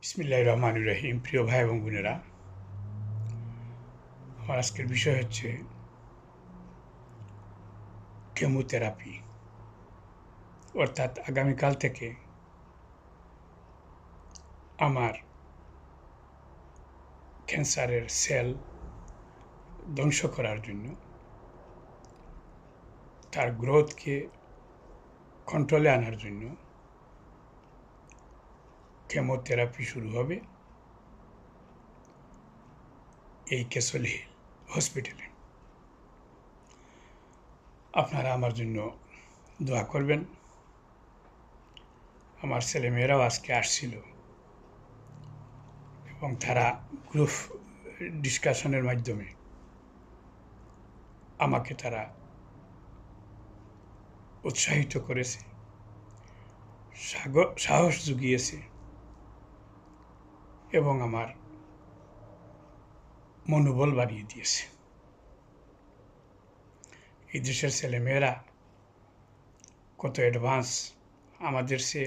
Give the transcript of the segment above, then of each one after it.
বিসমিল্লাহির রহমানির রহিম। প্রিয় ভাই এবং বোনেরা, আমার আজকের বিষয় হচ্ছে কেমোথেরাপি। অর্থাৎ আগামীকাল থেকে আমার ক্যান্সারের সেল ধ্বংস করার জন্য, তার গ্রোথকে কন্ট্রোলে আনার জন্য কেমোথেরাপি শুরু হবে এই ক্যাসল হিল হসপিটালে। আপনারা আমার জন্য দোয়া করবেন। আমার ছেলেমেয়েরাও আজকে আসছিল এবং তারা গ্রুপ ডিসকাশনের মাধ্যমে আমাকে তারা উৎসাহিত করেছে, সাহস জুগিয়েছে এবং আমার মনোবল বাড়িয়ে দিয়েছে। এই দেশের ছেলেমেয়েরা কত অ্যাডভান্স, আমাদের সে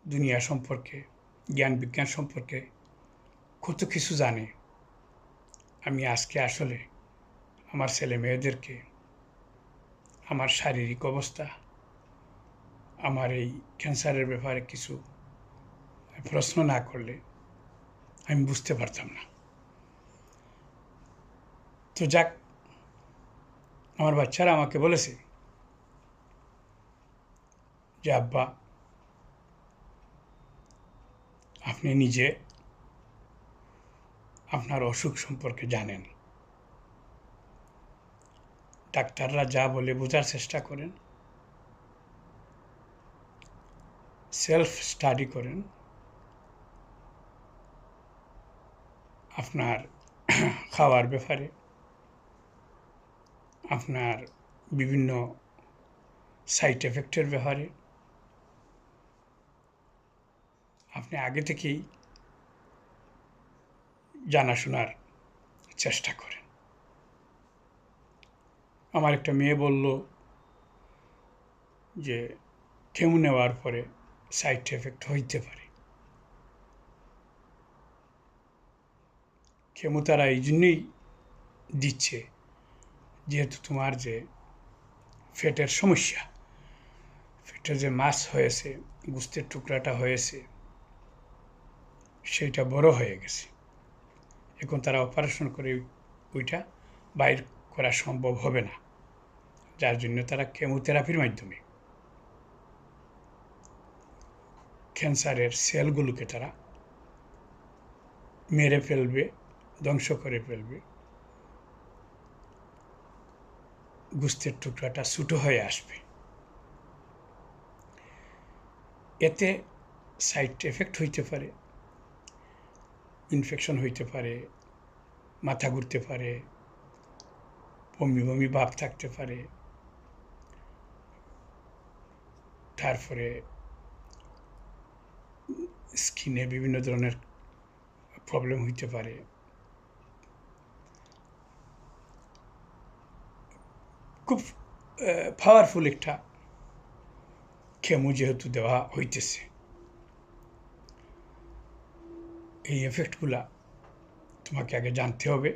দুনিয়া সম্পর্কে, জ্ঞান বিজ্ঞান সম্পর্কে কত কিছু জানে। আমি আজকে আসলে আমার ছেলে মেয়েদেরকে আমার শারীরিক অবস্থা, আমার এই ক্যান্সারের ব্যাপারে কিছু প্রশ্ন না করলে আমি বুঝতে পারতাম না। তো যাক, আমার বাচ্চারা আমাকে বলেছে যে আব্বা, আপনি নিজে আপনার অসুখ সম্পর্কে জানেন, ডাক্তাররা যা বলে বোঝার চেষ্টা করেন, সেলফ স্টাডি করেন, আপনার খাওয়ার ব্যাপারে, আপনার বিভিন্ন সাইড এফেক্টের ব্যাপারে আপনি আগে থেকেই জানাশোনার চেষ্টা করেন। আমার একটা মেয়ে বলল যে কেমো নেওয়ার পরে সাইড এফেক্ট হইতে পারে। কেমো তারা এই জন্যই দিচ্ছে যেহেতু তোমার যে ফ্যাটের সমস্যা, ফ্যাটের যে মাস হয়েছে, গোস্তের টুকরাটা হয়েছে, সেইটা বড় হয়ে গেছে। এখন তারা অপারেশন করে ওইটা বাইর করা সম্ভব হবে না, যার জন্য তারা কেমোথেরাপির মাধ্যমে ক্যান্সারের সেলগুলোকে তারা মেরে ফেলবে, ধ্বংস করে ফেলবে, গোস্তের টুকরাটা ছোটো হয়ে আসবে। এতে সাইড এফেক্ট হইতে পারে, ইনফেকশন হইতে পারে, মাথা ঘুরতে পারে, বমি বমি ভাব থাকতে পারে, তারপরে স্কিনে বিভিন্ন ধরনের প্রবলেম হইতে পারে। খুব পাওয়ারফুল একটা কেমো যেহেতু দেওয়া হইতেছে, এই এফেক্টগুলা তোমাকে আগে জানতে হবে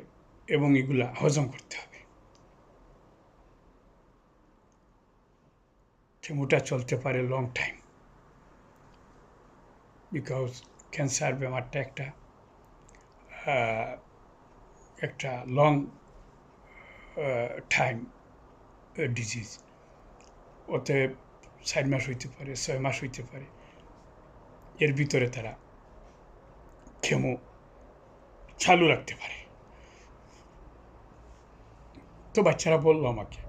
এবং এগুলা হজম করতে হবে। কেমোটা চলতে পারে লং টাইম, বিকজ ক্যান্সার ব্যাপারটা একটা লং টাইম ডিজিজ। ওতে 4 মাস হইতে পারে, 6 মাস হইতে পারে, এর ভিতরে তারা কেমো চালু রাখতে পারে। তো বাচ্চারা বললো আমাকে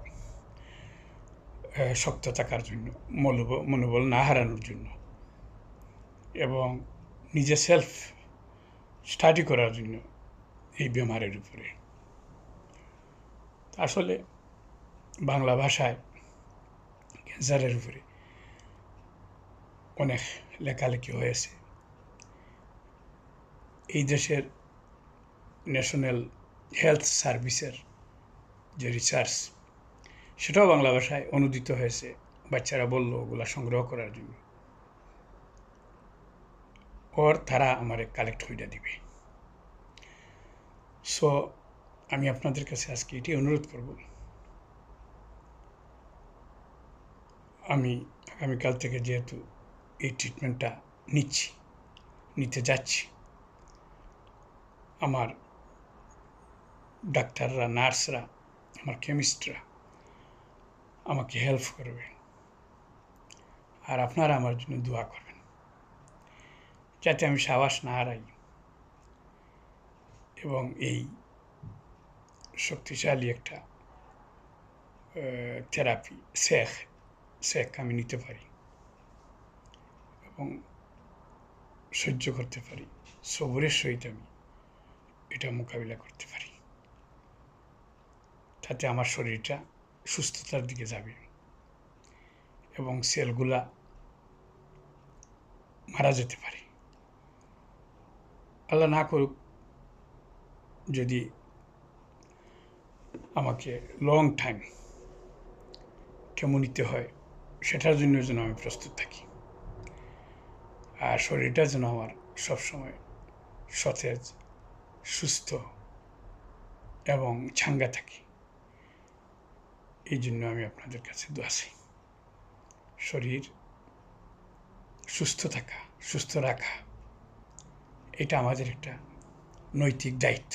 শক্ত থাকার জন্য, মনোবল না হারানোর জন্য এবং নিজে সেলফ স্টাডি করার জন্য এই বেমারের উপরে। আসলে বাংলা ভাষায় ক্যান্সারের উপরে অনেক লেখালেখি হয়েছে। এই দেশের ন্যাশনাল হেলথ সার্ভিসের যে রিসার্চ, সেটাও বাংলা ভাষায় অনুদিত হয়েছে। বাচ্চারা বলল ওগুলা সংগ্রহ করার জন্য। ওর তারা আমারে কালেক্ট হইয়া দিবে। সো আমি আপনাদের কাছে আজকে এটি অনুরোধ করব, আমি আগামীকাল থেকে যেহেতু এই ট্রিটমেন্টটা নিতে যাচ্ছি, আমার ডাক্তাররা, নার্সরা, আমার কেমিস্টরা আমাকে হেল্প করবে, আর আপনারা আমার জন্য দোয়া করবেন যাতে আমি সাহস না হারাই এবং এই শক্তিশালী একটা থেরাপি শেখ আমি নিতে পারি এবং সহ্য করতে পারি, সবরের সহিত আমি এটা মোকাবিলা করতে পারি, তাতে আমার শরীরটা সুস্থতার দিকে যাবে এবং সেলগুলা মারা যেতে পারে। আল্লাহ না করুক যদি আমাকে লং টাইম কেমো নিতে হয়, সেটার জন্য যেন আমি প্রস্তুত থাকি, আর শরীরটা যেন আমার সবসময় সতেজ, সুস্থ এবং চাঙ্গা থাকে। এই জন্য আমি আপনাদের কাছে দোয়া চাই। শরীর সুস্থ থাকা, সুস্থ রাখা, এটা আমাদের একটা নৈতিক দায়িত্ব।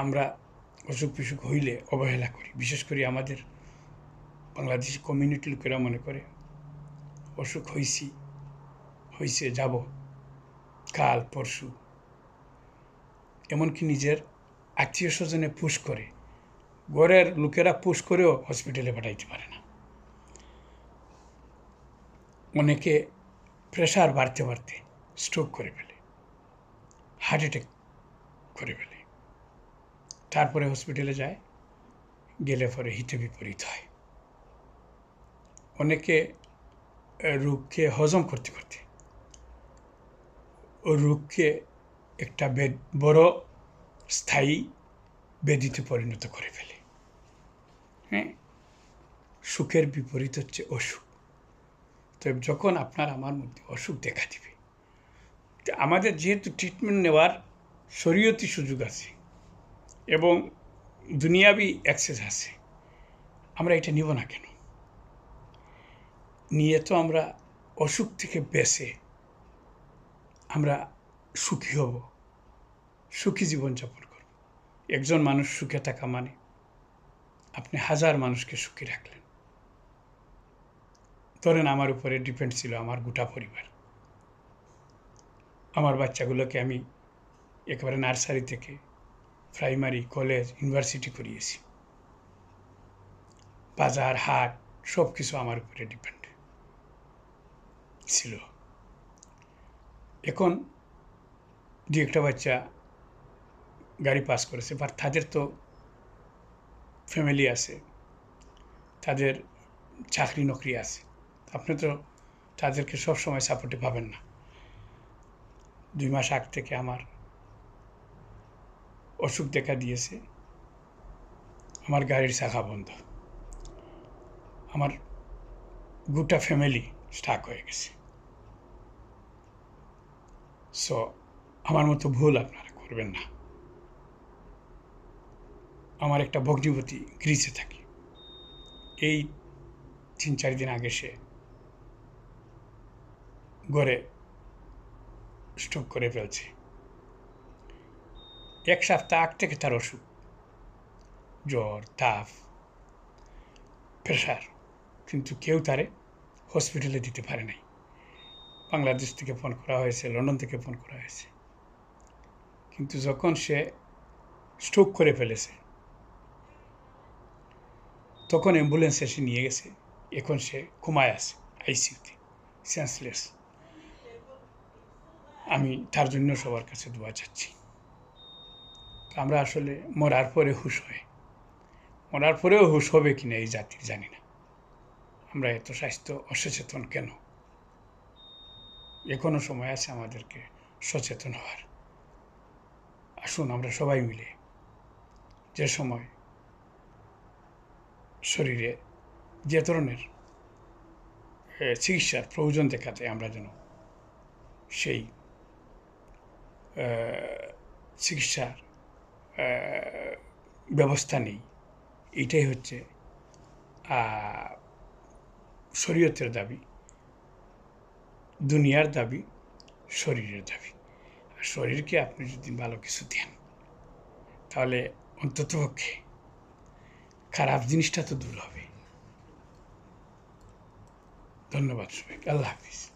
আমরা অসুখ বিসুখ হইলে অবহেলা করি, বিশেষ করে আমাদের বাংলাদেশি কমিউনিটি লোকেরা মনে করে অসুখ হইছে যাব কাল পরশু, এমনকি নিজের আত্মীয় স্বজনে পুশ করে, ঘরের লোকেরা পুশ করেও হসপিটালে পাঠাইতে পারে না। অনেকে প্রেশার বাড়তে বাড়তে স্ট্রোক করে ফেলে, হার্ট অ্যাটাক করে ফেলে, তারপরে হসপিটালে যায়, গেলে পরে হিতে বিপরীত হয়। অনেকে রোগকে হজম করতে করতে ও রোগকে একটা বড় স্থায়ী ব্যাধিতে পরিণত করে ফেলে। হ্যাঁ, সুখের বিপরীত হচ্ছে অসুখ। তো যখন আপনার আমার মধ্যে অসুখ দেখা দিবে, আমাদের যেহেতু ট্রিটমেন্ট নেওয়ার শরীয়তি সুযোগ আছে এবং দুনিয়াবি অ্যাক্সেস আছে, আমরা এটা নিব না কেন? নিয়ে তো আমরা অসুখ থেকে বেঁচে আমরা সুখী হব, সুখী জীবনযাপন করব। একজন মানুষ সুখে থাকা মানে আপনি 1000 মানুষকে সুখী রাখলেন। ধরেন আমার উপরে ডিপেন্ড ছিল আমার গোটা পরিবার। আমার বাচ্চাগুলোকে আমি একেবারে নার্সারি থেকে প্রাইমারি, কলেজ, ইউনিভার্সিটি করিয়েছি। বাজার, হাট সব কিছু আমার উপরে ডিপেন্ড ছিল। এখন দু একটা বাচ্চা গাড়ি পাস করেছে, বাট তাদের তো ফ্যামিলি আছে, তাদের চাকরি নকরি আছে, আপনি তো তাদেরকে সব সময় সাপোর্টে পাবেন না। 2 মাস আগ থেকে আমার অসুখ দেখা দিয়েছে, আমার গাড়ির চাকা বন্ধ, আমার গোটা ফ্যামিলি স্টাক হয়ে গেছে। সো আমার মতো ভুল আপনারা করবেন না। আমার একটা ভগ্নিপতি গ্রিসে থাকে, এই 3-4 দিন আগে সে ঘরে স্ট্রোক করে ফেলছে। 1 সপ্তাহ আগ থেকে তার অসুখ, জ্বর, তাপ, প্রেশার, কিন্তু কেউ তারে হসপিটালে দিতে পারে নাই। বাংলাদেশ থেকে ফোন করা হয়েছে, লন্ডন থেকে ফোন করা হয়েছে, কিন্তু যখন সে স্ট্রোক করে ফেলেছে তখন অ্যাম্বুলেন্স এসে নিয়ে গেছে। এখন সে ঘুমায় আছে আইসিইউতে, সেন্সলেস। আমি তার জন্য সবার কাছে দোয়া চাচ্ছি। আমরা আসলে মরার পরে হুঁশ হয়, মরার পরেও হুঁশ হবে কিনা এই জাতির জানি না। আমরা এত স্বাস্থ্য অসচেতন কেন? এখনো সময় আছে আমাদেরকে সচেতন হওয়ার। আসুন আমরা সবাই মিলে যে সময় শরীরে যে ধরনের চিকিৎসার প্রয়োজন দেখা যায়, আমরা যেন সেই চিকিৎসার ব্যবস্থা নেই। এটাই হচ্ছে শরীয়তের দাবি, দুনিয়ার দাবি, শরীরের দাবি। আর শরীরকে আপনি যদি ভালো কিছু দেন তাহলে অন্ততপক্ষে খারাপ জিনিসটা তো দূর হবে। ধন্যবাদ সবাইকে। আল্লাহ হাফিজ।